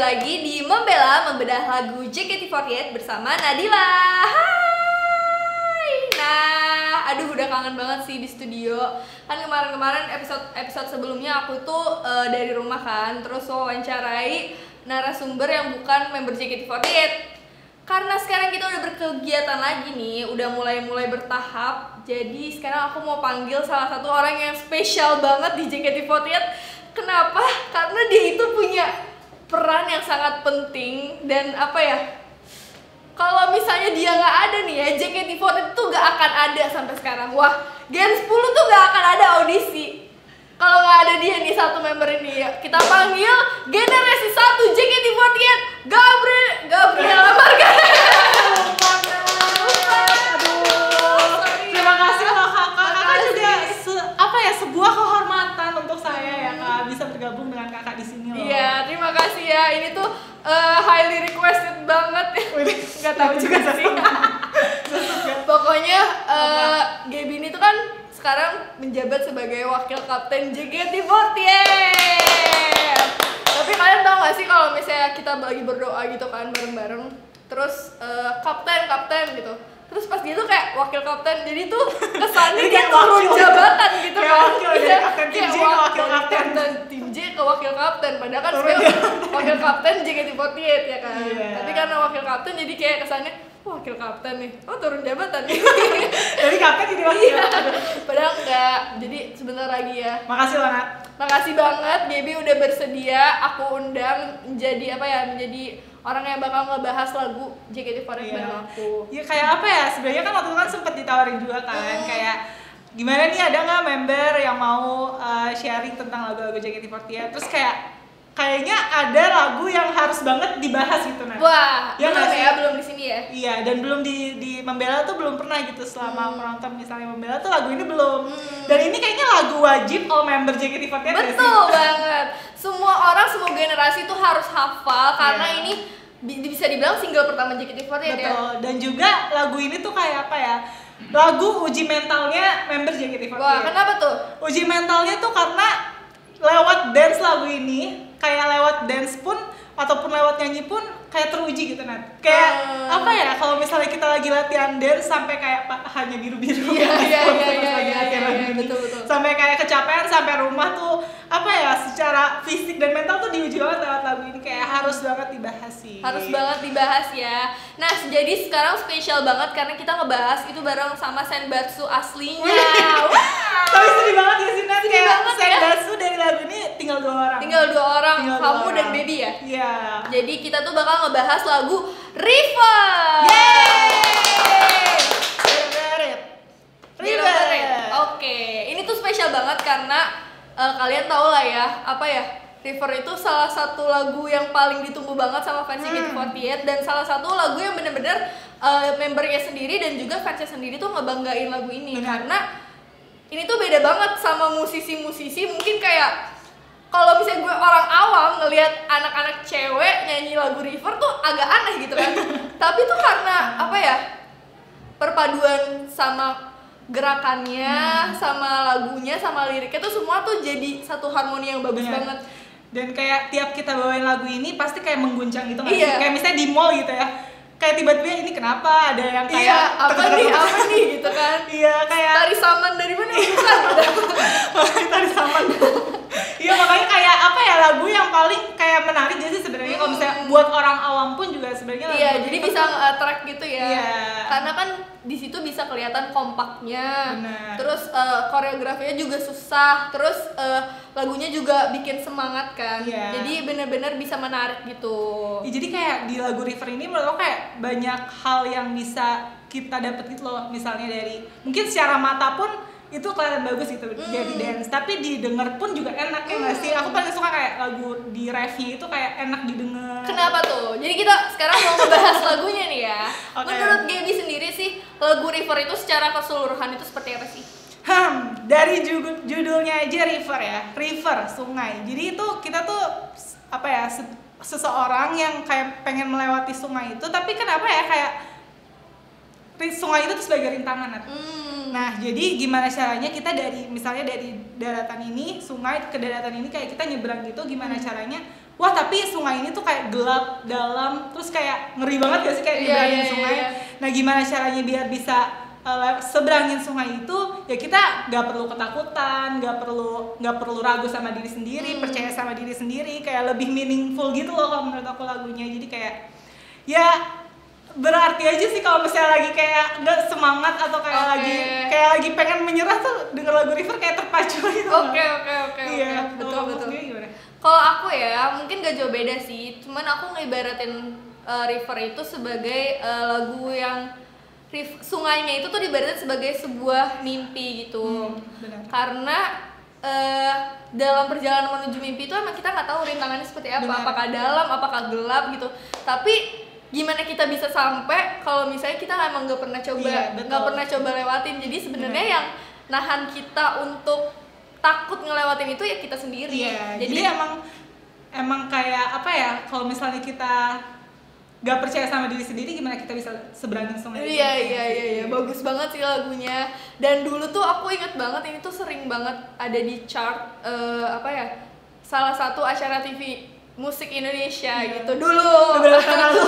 lagi di Membela Membedah Lagu JKT48 bersama Nadila. Hai. Nah, aduh udah kangen banget sih di studio. Kan kemarin episode sebelumnya aku tuh dari rumah kan, terus wawancarai narasumber yang bukan member JKT48. Karena sekarang kita udah berkegiatan lagi nih, udah mulai bertahap. Jadi sekarang aku mau panggil salah satu orang yang spesial banget di JKT48. Kenapa? Karena dia itu punya peran yang sangat penting dan apa ya? Kalau misalnya dia nggak ada nih ya, JKT48 tuh nggak akan ada sampai sekarang. Wah, Gen 10 tuh nggak akan ada audisi. Kalau nggak ada dia nih satu member ini, ya kita panggil generasi 1 JKT48, Gabriela Margaret. Terima kasih loh kakak. Kakak juga sebuah kehormatan untuk saya ya kak, bisa bergabung dengan kakak di sini loh. Iya, terima kasih ya. Ini tuh highly requested banget. Nggak tahu juga sih. Pokoknya Gaby ini tuh kan sekarang menjabat sebagai wakil kapten JKT48. Tapi kalian tahu gak sih kalau misalnya kita lagi berdoa gitu kan bareng-bareng, terus kapten gitu, terus pas dia tuh kayak wakil kapten, jadi tuh kesannya dia turun jabatan gitu kan. Iya, kapten tim J ke wakil kapten. Tim J ke wakil kapten, padahal kan sebenarnya wakil kapten JKT48 ya kan. Tapi karena wakil kapten jadi kayak kesannya wakil kapten nih, oh turun jabatan nih. Dari kapten jadi wakil. Padahal enggak, jadi sebentar lagi ya. Makasih loh Nat. Makasih banget Gaby udah bersedia aku undang menjadi menjadi orang yang bakal ngebahas lagu JKT48 bareng aku. Ya kayak apa ya, sebenarnya kan waktu itu kan sempet ditawarin juga kan, kayak gimana nih, ada nggak member yang mau sharing tentang lagu-lagu JKT48, terus kayaknya ada lagu yang harus banget dibahas gitu Nat. Wah, ya belum di sini ya. Iya, dan belum di Membela tuh belum pernah gitu selama menonton misalnya Membela tuh lagu ini belum. Dan ini kayaknya lagu wajib all member JKT48. Betul banget. Semua orang, semua generasi tuh harus hafal karena ini bisa dibilang single pertama JKT48 ya. Betul. Dan juga lagu ini tuh kayak apa ya? Lagu uji mentalnya member JKT48. Wah, kenapa tuh? Uji mentalnya tuh karena lewat dance lagu ini, kayak lewat dance pun ataupun lewat nyanyi pun kayak teruji gitu Nat. Kayak apa ya, kalau misalnya kita lagi latihan dance sampai kayak hanya biru-biru. Iya, betul. Sampai kayak kecapean sampai rumah tuh apa ya, secara fisik dan mental tuh diuji banget lewat lagu ini, kayak harus banget dibahas sih. Harus banget dibahas ya. Nah, jadi sekarang spesial banget karena kita ngebahas itu bareng sama Senbatsu aslinya. Tapi sedih banget ya sih Nat, kayak Senbatsu ya? dari lagu ini tinggal 2 orang. Tinggal 2 orang, kamu dan Baby ya? Iya. Jadi kita tuh bakal ngebahas lagu River. River. Oke, ini tuh spesial banget karena kalian tau lah ya, River itu salah satu lagu yang paling ditunggu banget sama fans JKT48 dan salah satu lagu yang bener-bener membernya sendiri dan juga fansnya sendiri tuh ngebanggain lagu ini. Karena ini tuh beda banget sama musisi-musisi, mungkin kayak kalau misalnya gue orang awam ngelihat anak-anak cewek nyanyi lagu River tuh agak aneh gitu kan. Tapi tuh karena perpaduan sama gerakannya, sama lagunya, sama liriknya tuh semua tuh jadi satu harmoni yang bagus banget. Dan kayak tiap kita bawain lagu ini pasti kayak mengguncang gitu kan. Kayak misalnya di mall gitu ya, kayak tiba-tiba ini kenapa ada yang kayak apa nih gitu kan. Iya, kayak tari saman dari mana bukan. Tari saman. Iya, makanya kayak apa ya, lagu yang paling kayak menarik jadi sebenarnya kalau misalnya buat orang awam pun juga sebenarnya lagu. Iya, jadi bisa track gitu ya. Iya. Karena kan di situ bisa kelihatan kompaknya. Bener. Terus koreografinya juga susah. Terus lagunya juga bikin semangat kan. Iya. Jadi benar-benar bisa menarik gitu. Ya, jadi kayak di lagu River ini menurut aku kayak banyak hal yang bisa kita dapet gitu loh. Misalnya dari mungkin secara mata pun itu kelihatan bagus gitu dari dance, tapi didengar pun juga enak ya nggak sih? Aku paling suka kayak lagu di review itu kayak enak didengar. Kenapa tuh? Jadi kita sekarang mau ngebahas lagunya nih ya. Menurut Gaby sendiri sih lagu River itu secara keseluruhan itu seperti apa sih? Dari judulnya aja River ya, river, sungai. Jadi itu kita tuh apa ya, seseorang yang kayak pengen melewati sungai itu, tapi kenapa ya kayak sungai itu tuh sebagai rintangan. Nah, jadi gimana caranya kita misalnya dari daratan ini, sungai ke daratan ini kayak kita nyebrang gitu, gimana caranya? Wah, tapi sungai ini tuh kayak gelap, dalam, terus kayak ngeri banget gak sih kayak nyebrangin sungai. Nah, gimana caranya biar bisa seberangin sungai itu? Ya kita nggak perlu ketakutan, nggak perlu ragu sama diri sendiri, percaya sama diri sendiri, kayak lebih meaningful gitu loh kalau menurut aku lagunya. Jadi kayak ya berarti aja sih kalau misalnya lagi kayak nggak semangat atau kayak lagi pengen menyerah tuh denger lagu River kayak terpacu gitu. Oke. Iya, Betul. Gimana? Kalau aku ya mungkin gak jauh beda sih, cuman aku ngeibaratin River itu sebagai lagu yang sungainya itu tuh dibaratin sebagai sebuah mimpi gitu. Benar. Karena dalam perjalanan menuju mimpi itu emang kita nggak tahu rintangannya seperti apa, apakah dalam, apakah gelap gitu. Tapi gimana kita bisa sampai kalau misalnya kita emang nggak pernah coba lewatin. Jadi sebenarnya yang nahan kita untuk takut ngelewatin itu ya kita sendiri. Jadi emang kayak apa ya, kalau misalnya kita nggak percaya sama diri sendiri, gimana kita bisa seberangin sungai itu? Iya, bagus banget sih lagunya. Dan dulu tuh aku inget banget ini tuh sering banget ada di chart salah satu acara TV musik Indonesia gitu dulu. Berapa tahun lalu?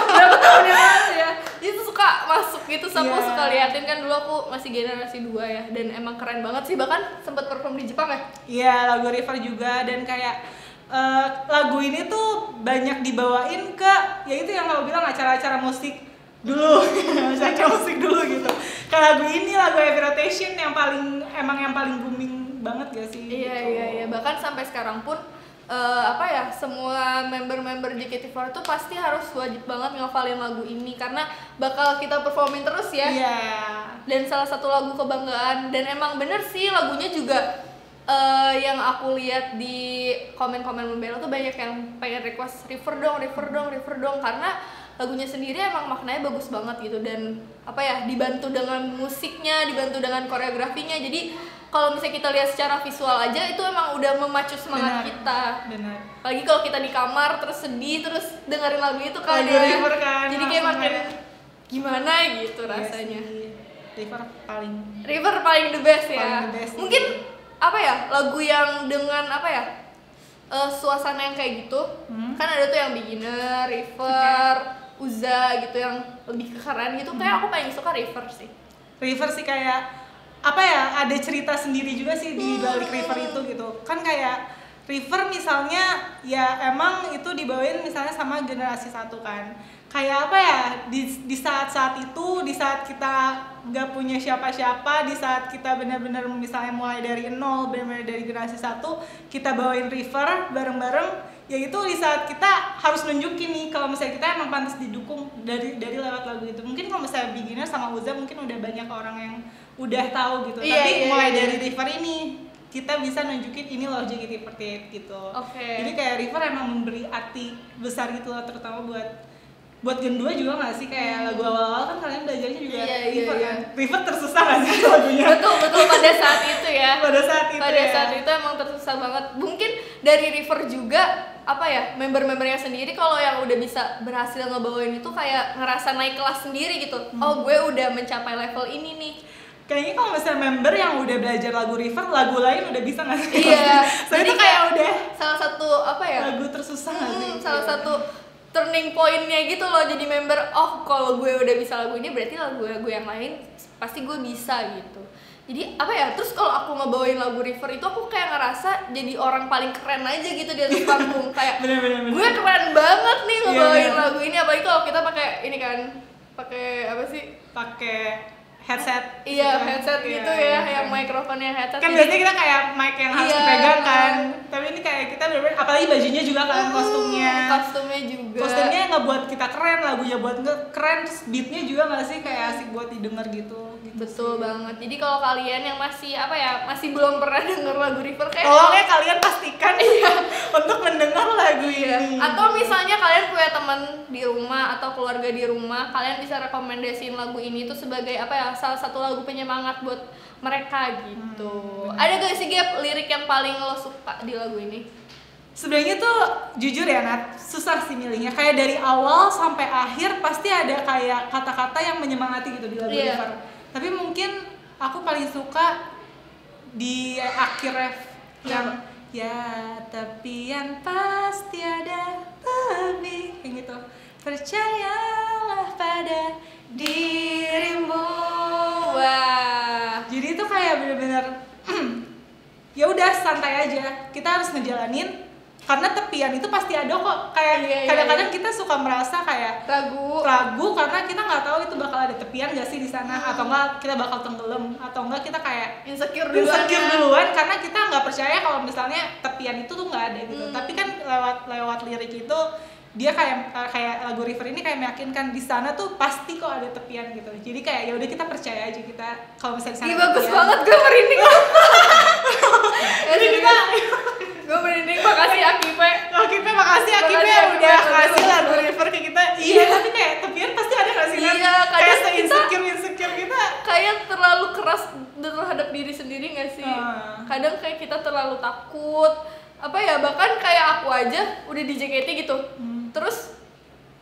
Berapa tahun yang lalu ya. Itu suka masuk gitu, aku suka liatin kan, dulu aku masih generasi 2 ya, dan emang keren banget sih, bahkan sempat perform di Jepang ya. Iya, lagu River juga, dan kayak lagu ini tuh banyak dibawain ke ya itu yang kamu bilang acara-acara musik dulu. Acara musik dulu gitu. Kayak lagu ini, lagu Heavy Rotation yang paling booming banget gak sih? Iya, bahkan sampai sekarang pun semua member-member JKT48 tuh pasti harus wajib banget ngafalin lagu ini karena bakal kita performin terus ya. Dan salah satu lagu kebanggaan, dan emang bener sih lagunya juga yang aku lihat di komen-komen membela tuh banyak yang pengen request River dong karena lagunya sendiri emang maknanya bagus banget gitu, dan dibantu dengan musiknya, dibantu dengan koreografinya. Jadi kalau misalnya kita lihat secara visual aja itu emang udah memacu semangat kita. Benar. Apalagi kalau kita di kamar terus sedih terus dengerin lagu itu kan ya. River kan. Jadi kayak makin gimana gitu rasanya. River paling the best ya. Paling the best. Mungkin lagu yang dengan suasana yang kayak gitu. Kan ada tuh yang beginner, River, Uza gitu yang lebih keren gitu. Kayak aku paling suka River sih. River sih kayak ada cerita sendiri juga sih di balik River itu gitu. Kan kayak River misalnya ya emang itu dibawain misalnya sama generasi 1 kan. Kayak di saat-saat itu, di saat kita nggak punya siapa-siapa, di saat kita benar-benar misalnya mulai dari nol, benar-benar dari generasi 1, kita bawain River bareng-bareng, ya itu di saat kita harus nunjukin nih kalau misalnya kita emang pantas didukung dari lewat lagu itu. Mungkin kalau misalnya beginner sama Uza mungkin udah banyak orang yang udah tahu gitu, tapi mulai dari River ini kita bisa nunjukin ini loh JKT48 gitu. Jadi kayak River emang memberi arti besar gitu loh, terutama buat Gen 2 juga nggak sih, kayak lagu awal-awal kan kalian belajarnya juga River kan. River tersusah nggak sih lagunya? Betul pada saat itu ya. Pada saat itu emang tersusah banget. Mungkin dari River juga member-membernya sendiri kalau yang udah bisa berhasil ngebawain itu kayak ngerasa naik kelas sendiri gitu. Oh, gue udah mencapai level ini nih. Kayaknya kalau misalnya member yang udah belajar lagu River, lagu lain udah bisa nggak sih? Iya. Jadi itu kayak udah salah satu lagu tersusah nggak sih? Salah satu turning point-nya gitu loh, jadi member, oh kalau gue udah bisa lagu ini berarti lagu yang lain pasti gue bisa gitu. Jadi terus kalau aku ngebawain lagu River itu aku kayak ngerasa jadi orang paling keren aja gitu di atas panggung. Kayak bener. Gue keren banget nih ngebawain lagu ini, apalagi kalau kita pakai ini kan, pakai headset. Headset gitu ya, yang mikrofonnya headset. Kan biasanya kita kayak mic yang harus dipegang kan. Tapi ini kayak kita bener-bener, apalagi bajunya juga kan, kostumnya juga. Kostumnya ngebuat kita keren, lagunya buat keren, terus beatnya juga nggak sih kayak asik buat didengar gitu. Betul banget. Jadi kalau kalian yang masih masih belum pernah denger lagu River, kayak tolong ya kalian pastikan untuk mendengar lagu ini. Atau misalnya kalian punya teman di rumah atau keluarga di rumah, kalian bisa rekomendasiin lagu ini tuh sebagai salah satu lagu penyemangat buat mereka gitu. Ada gak sih Gap lirik yang paling lo suka di lagu ini? Sebenarnya tuh jujur ya Nat, susah sih milihnya. Kayak dari awal sampai akhir pasti ada kayak kata-kata yang menyemangati gitu di lagu River. Tapi mungkin aku paling suka di akhir ref yang ya tepian pasti ada lebih kayak gitu. Percayalah pada dirimu. Wah. Jadi itu kayak bener-bener ya udah santai aja. Kita harus ngejalanin karena tepian itu pasti ada kok. Kayak kadang-kadang kita suka merasa kayak ragu karena kita nggak tahu itu bakal ada tepian nggak sih di sana, atau enggak kita bakal tenggelam, atau enggak kita kayak insecure duluan karena kita nggak percaya kalau misalnya tepian itu tuh nggak ada gitu. Tapi kan lewat lirik itu dia kayak lagu River ini kayak meyakinkan di sana tuh pasti kok ada tepian gitu. Jadi kayak ya udah kita percaya aja, kita kalau misalnya di sana bagus banget, gue merinding. Jadi kita gue merinding. Makasih Akipe makasih Akipe udah kasih lagu River ke kita. Iya, tapi kayak tepian pasti ada nggak sih? Iya, kayak se-insecure kita kayak terlalu keras terhadap diri sendiri nggak sih? Kadang kayak kita terlalu takut apa ya, bahkan kayak aku aja udah di JKT gitu, terus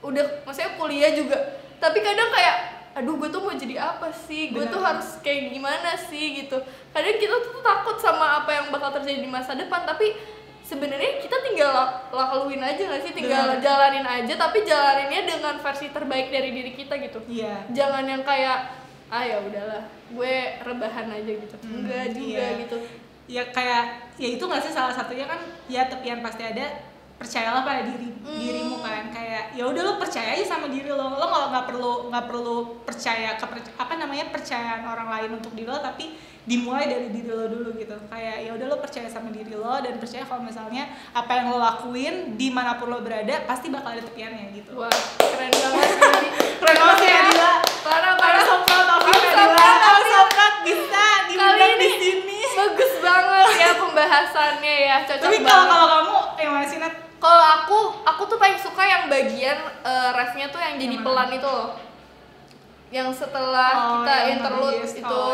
udah maksudnya kuliah juga, tapi kadang kayak aduh gue tuh mau jadi apa sih, gue tuh harus kayak gimana sih gitu. Kadang kita tuh takut sama apa yang bakal terjadi di masa depan, tapi sebenarnya kita tinggal lakuin aja nggak sih, tinggal jalanin aja, tapi jalaninnya dengan versi terbaik dari diri kita gitu. Jangan yang kayak ya udahlah gue rebahan aja gitu, enggak juga gitu. Ya kayak ya itu nggak sih salah satunya kan, ya tepian pasti ada, percayalah pada dirimu kan. Kayak ya udah lo percaya aja sama diri lo nggak perlu percaya percayaan orang lain untuk diri lo, tapi dimulai dari diri lo dulu gitu. Kayak ya udah lo percaya sama diri lo dan percaya kalau misalnya apa yang lo lakuin dimanapun lo berada pasti bakal ada tepiannya gitu. Wah, keren banget sih. Keren banget ya Dila. Parah Sobat bisa diundang di sini. Bagus banget ya pembahasannya ya, cocok tapi banget. Tapi kalau kamu yang mana sih Nat? Kalau aku tuh paling suka yang bagian refnya tuh yang jadi pelan itu loh, yang setelah kita interlude itu.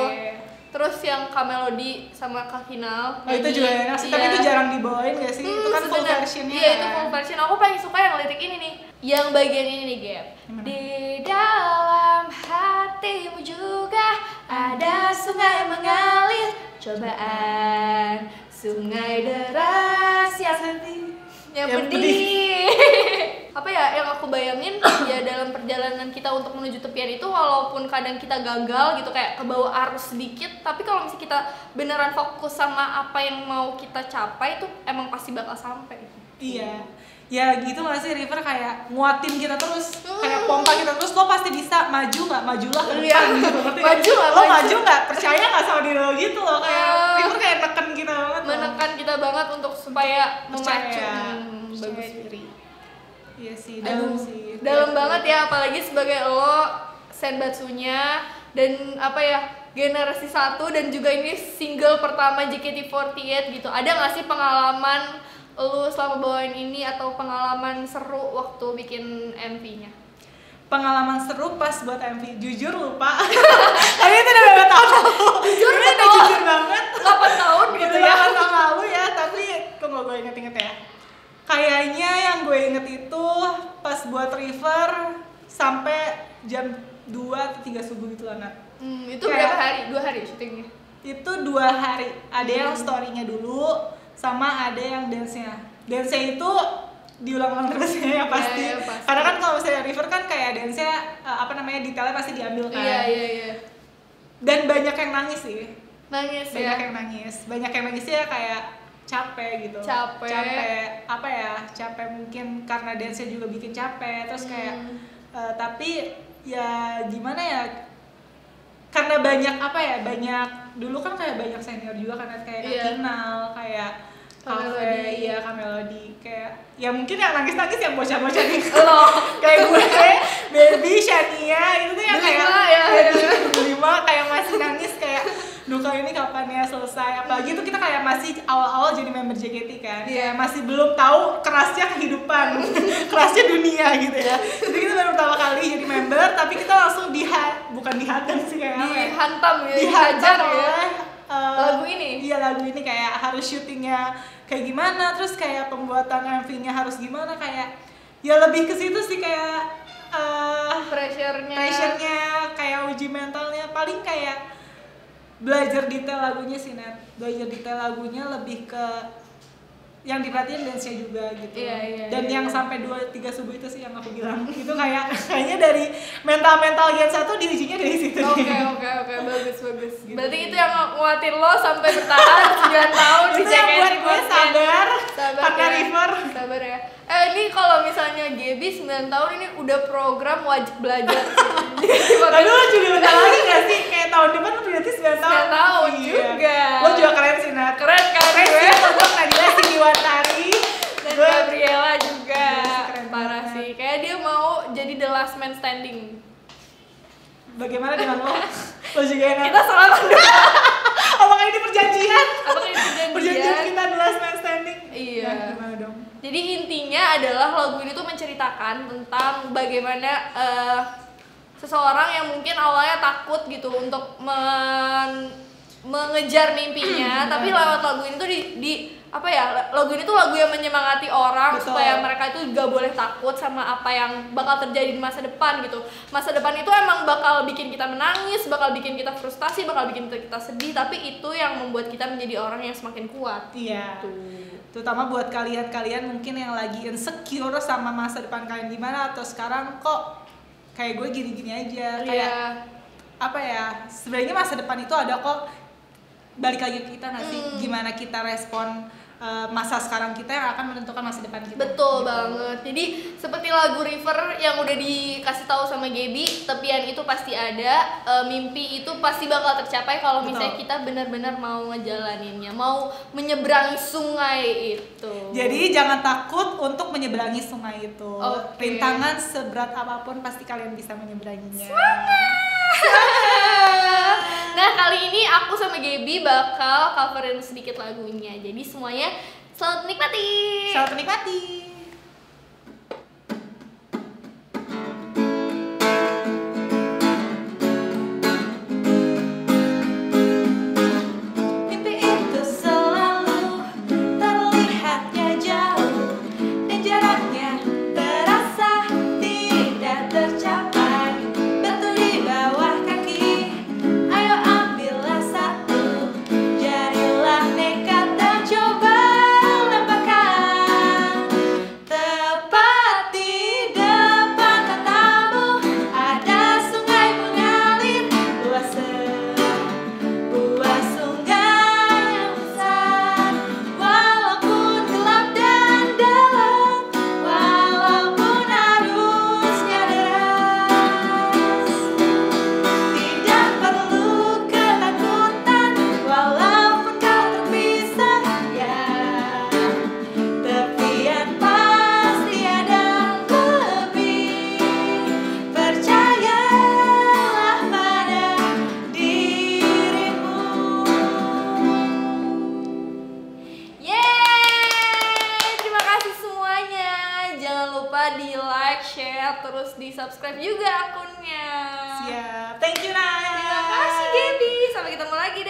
Terus yang Kamelody sama Kak Kinal. Itu juga enak sih, tapi itu jarang dibawain gak sih? Itu kan full versionnya. Iya, itu full version. Aku paling suka yang lirik ini nih, yang bagian ini nih, Gap. Di dalam hatimu juga ada sungai mengalir, cobaan sungai deras yang pedih. Apa ya yang aku bayangin ya dalam perjalanan kita untuk menuju tepian itu, walaupun kadang kita gagal gitu kayak kebawa arus sedikit, tapi kalau misalnya kita beneran fokus sama apa yang mau kita capai itu emang pasti bakal sampai. Iya. Ya gitu nggak sih River, kayak nguatin kita terus, kayak pompa kita terus, lo pasti bisa, majulah ke depan gitu. Maju nggak, percaya nggak sama diri lo gitu loh, kayak River kayak neken kita banget, menekan kita banget untuk supaya memacu. Bagus diri. Iya sih, dalam banget ya, apalagi sebagai lo senbatsunya dan apa ya, generasi 1 dan juga ini single pertama JKT48 gitu. Ada nggak sih pengalaman lu selama bawain ini atau pengalaman seru waktu bikin MV-nya? Pengalaman seru pas buat MV, jujur lupa. Tapi itu udah berapa tahun lalu. Jujur banget. 8 tahun gitu ya. 8 tahun lalu ya, tapi tunggu gue inget-inget ya. Kayaknya yang gue inget itu pas buat River sampai jam 2 atau 3 subuh gitu lah Nat. Itu kayak, berapa hari? 2 hari syutingnya? Itu 2 hari. Ada yang story-nya dulu, sama ada yang dance-nya. Dance-nya itu diulang-ulang terus ya pasti. Ya, pasti. Karena kan kalau misalnya River kan kayak dance-nya detailnya pasti diambil kan. Iya. Dan banyak yang nangis sih. Banyak yang nangis ya, kayak capek gitu. Capek mungkin karena dance-nya juga bikin capek, terus kayak tapi ya gimana ya, karena banyak dulu kan kayak banyak senior juga kan, kayak Kinal, kayak Kamelody, kayak ya mungkin yang nangis yang bocah-bocah nih kayak gue, Baby, Shania itu tuh yang kayak 5 kayak masih nangis kayak duh ini kapan ya selesai, apalagi itu kita kayak masih awal-awal jadi member JKT kan, kayak masih belum tahu kerasnya kehidupan, kerasnya dunia gitu ya. Jadi kita baru pertama kali jadi member, tapi kita langsung bukan dihadang sih, kayak dihantam ya, dihajar ya lagu ini? Iya, lagu ini kayak harus syutingnya kayak gimana, terus kayak pembuatan MV-nya harus gimana, kayak ya lebih ke situ sih, kayak pressure-nya, kayak uji mentalnya. Paling kayak belajar detail lagunya sih, Net. Belajar detail lagunya lebih ke yang diperhatiin dance-nya juga gitu. Dan yang sampai 2-3 subuh itu sih yang aku bilang. Itu kayaknya dari mental Gen 1 diujinya dari situ. Oke, bagus. Gitu. Berarti itu yang nguatin lo sampai bertahan 9 tahun di JKT48. Itu yang buat gue sabar pakai ya. River. Sabar ya. Ini kalau misalnya Gaby 9 tahun ini udah program wajib belajar. Lalu lo juga bentar lagi gak sih? Kayak tahun depan lo berarti 9 tahun. 9 tahun juga. Lo juga keren sih, Nat. Keren sih, untuk Nadila Siniwatari dan Gabriela juga. Keren parah banget. sih. Kayak dia mau jadi the last man standing. Bagaimana dengan lo? Lo juga yang Kita salaman dulu. apakah ini perjanjian? Apakah ini Perjanjian kita the last man standing? Iya. Nah, gimana dong? Jadi intinya adalah lagu ini tuh menceritakan tentang bagaimana seseorang yang mungkin awalnya takut gitu untuk mengejar mimpinya, tapi lewat lagu ini tuh lagu ini tuh lagu yang menyemangati orang. Betul. Supaya mereka itu gak boleh takut sama apa yang bakal terjadi di masa depan gitu. Masa depan itu emang bakal bikin kita menangis, bakal bikin kita frustasi, bakal bikin kita sedih, tapi itu yang membuat kita menjadi orang yang semakin kuat. Iya. Terutama buat kalian mungkin yang lagi insecure sama masa depan kalian gimana, atau sekarang kok kayak gue gini-gini aja, kayak apa ya, sebenarnya masa depan itu ada kok, balik lagi ke kita nggak sih, gimana kita respon masa sekarang kita yang akan menentukan masa depan kita. Betul gitu. banget. Jadi seperti lagu River yang udah dikasih tahu sama Gaby, tepian itu pasti ada, mimpi itu pasti bakal tercapai kalau misalnya kita benar-benar mau ngejalaninnya, mau menyeberangi sungai itu. Jadi jangan takut untuk menyeberangi sungai itu. Rintangan seberat apapun pasti kalian bisa menyeberanginya. Semangat! Nah, kali ini aku sama Gaby bakal coverin sedikit lagunya. Jadi semuanya selamat menikmati. Selamat menikmati. Mimpi itu selalu terlihatnya jauh dan jaraknya terasa tidak tercapai. Batu di bawah kaki, ayo ambillah satu. Jadilah nekat dan coba lemparkan. Tepat di depan matamu ada sungai mengalir, luas sebuah sungai yang besar. Walaupun gelap dan dalam, walaupun arusnya deras, tidak perlu ketakutan walaupun kau terpisah, ya. Tepian pasti ada lebih. Percayalah pada dirimu. Yeay! Terima kasih semuanya. Jangan lupa di like, share, terus di subscribe juga akunnya. Siap. Thank you, Naya. Terima kasih Gaby. Sampai ketemu lagi.